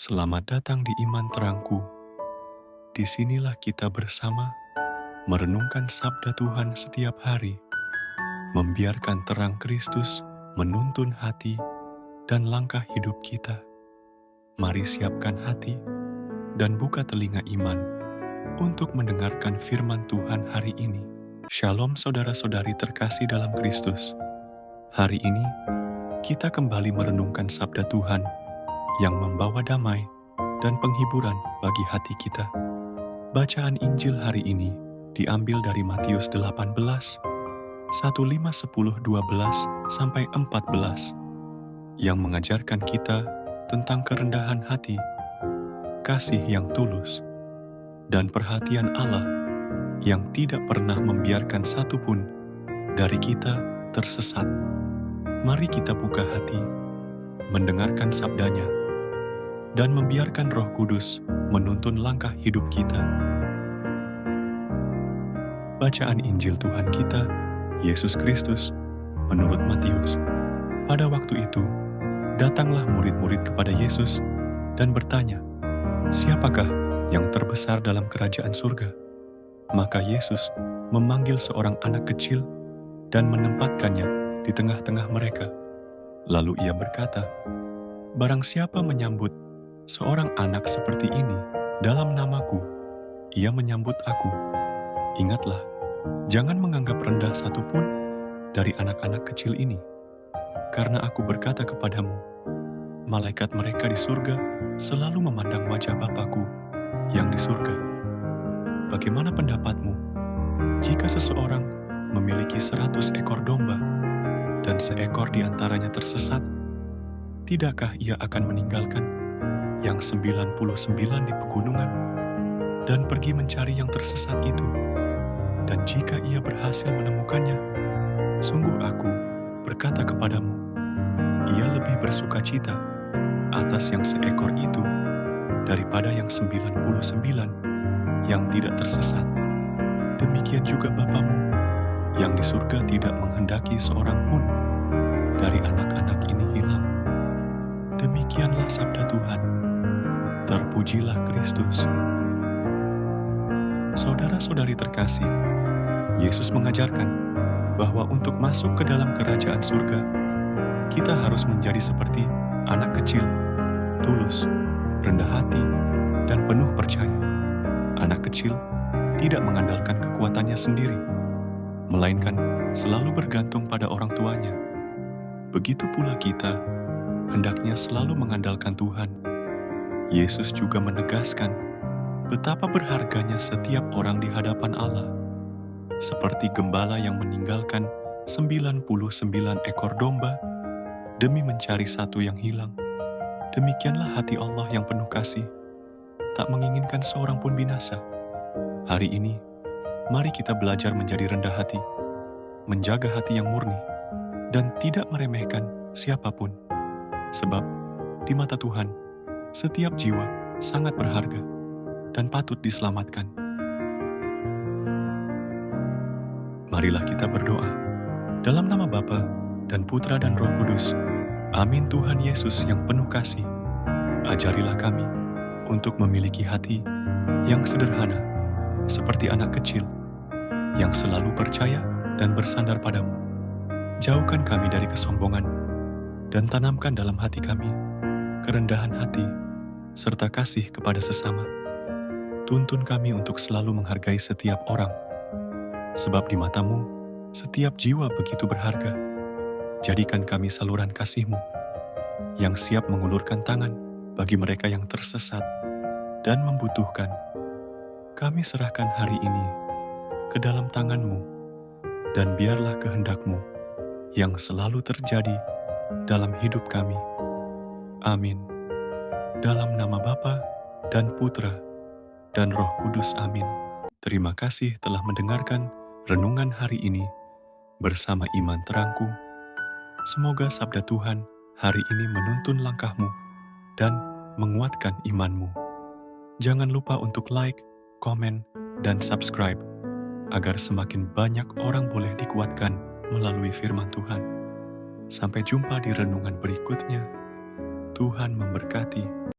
Selamat datang di Iman Terangku. Disinilah kita bersama merenungkan sabda Tuhan setiap hari, membiarkan terang Kristus menuntun hati dan langkah hidup kita. Mari siapkan hati dan buka telinga iman untuk mendengarkan firman Tuhan hari ini. Shalom saudara-saudari terkasih dalam Kristus. Hari ini kita kembali merenungkan sabda Tuhan yang membawa damai dan penghiburan bagi hati kita. Bacaan Injil hari ini diambil dari Matius 18, 1, 5, 10, 12, sampai 14, yang mengajarkan kita tentang kerendahan hati, kasih yang tulus, dan perhatian Allah yang tidak pernah membiarkan satupun dari kita tersesat. Mari kita buka hati, mendengarkan sabdanya, dan membiarkan Roh Kudus menuntun langkah hidup kita. Bacaan Injil Tuhan kita, Yesus Kristus, menurut Matius. Pada waktu itu, datanglah murid-murid kepada Yesus dan bertanya, "Siapakah yang terbesar dalam kerajaan surga?" Maka Yesus memanggil seorang anak kecil dan menempatkannya di tengah-tengah mereka. Lalu ia berkata, "Barang siapa menyambut seorang anak seperti ini dalam namaku, ia menyambut aku. Ingatlah, jangan menganggap rendah satupun dari anak-anak kecil ini. Karena aku berkata kepadamu, malaikat mereka di surga selalu memandang wajah Bapa-Ku yang di surga. Bagaimana pendapatmu jika seseorang memiliki 100 ekor domba dan seekor di antaranya tersesat? Tidakkah ia akan meninggalkan yang 99 di pegunungan dan pergi mencari yang tersesat itu? Dan jika ia berhasil menemukannya, sungguh aku berkata kepadamu, ia lebih bersukacita atas yang seekor itu daripada yang 99 yang tidak tersesat. Demikian juga Bapamu yang di surga tidak menghendaki seorang pun dari anak-anak ini hilang." Demikianlah sabda Tuhan. Terpujilah Kristus. Saudara-saudari terkasih, Yesus mengajarkan bahwa untuk masuk ke dalam kerajaan surga, kita harus menjadi seperti anak kecil, tulus, rendah hati, dan penuh percaya. Anak kecil tidak mengandalkan kekuatannya sendiri, melainkan selalu bergantung pada orang tuanya. Begitu pula kita, hendaknya selalu mengandalkan Tuhan. Yesus juga menegaskan betapa berharganya setiap orang di hadapan Allah. Seperti gembala yang meninggalkan 99 ekor domba demi mencari satu yang hilang, demikianlah hati Allah yang penuh kasih, tak menginginkan seorang pun binasa. Hari ini, mari kita belajar menjadi rendah hati, menjaga hati yang murni, dan tidak meremehkan siapapun. Sebab di mata Tuhan, setiap jiwa sangat berharga dan patut diselamatkan. Marilah kita berdoa. Dalam nama Bapa dan Putra dan Roh Kudus. Amin. Tuhan Yesus yang penuh kasih, ajarilah kami untuk memiliki hati yang sederhana, seperti anak kecil, yang selalu percaya dan bersandar padamu. Jauhkan kami dari kesombongan, dan tanamkan dalam hati kami kerendahan hati, serta kasih kepada sesama. Tuntun kami untuk selalu menghargai setiap orang, sebab di mata-Mu, setiap jiwa begitu berharga. Jadikan kami saluran kasih-Mu, yang siap mengulurkan tangan bagi mereka yang tersesat dan membutuhkan. Kami serahkan hari ini ke dalam tangan-Mu, dan biarlah kehendak-Mu yang selalu terjadi dalam hidup kami. Amin. Dalam nama Bapa dan Putra dan Roh Kudus. Amin. Terima kasih telah mendengarkan renungan hari ini bersama Iman Terangku. Semoga sabda Tuhan hari ini menuntun langkahmu dan menguatkan imanmu. Jangan lupa untuk like, komen, dan subscribe agar semakin banyak orang boleh dikuatkan melalui firman Tuhan. Sampai jumpa di renungan berikutnya. Tuhan memberkati.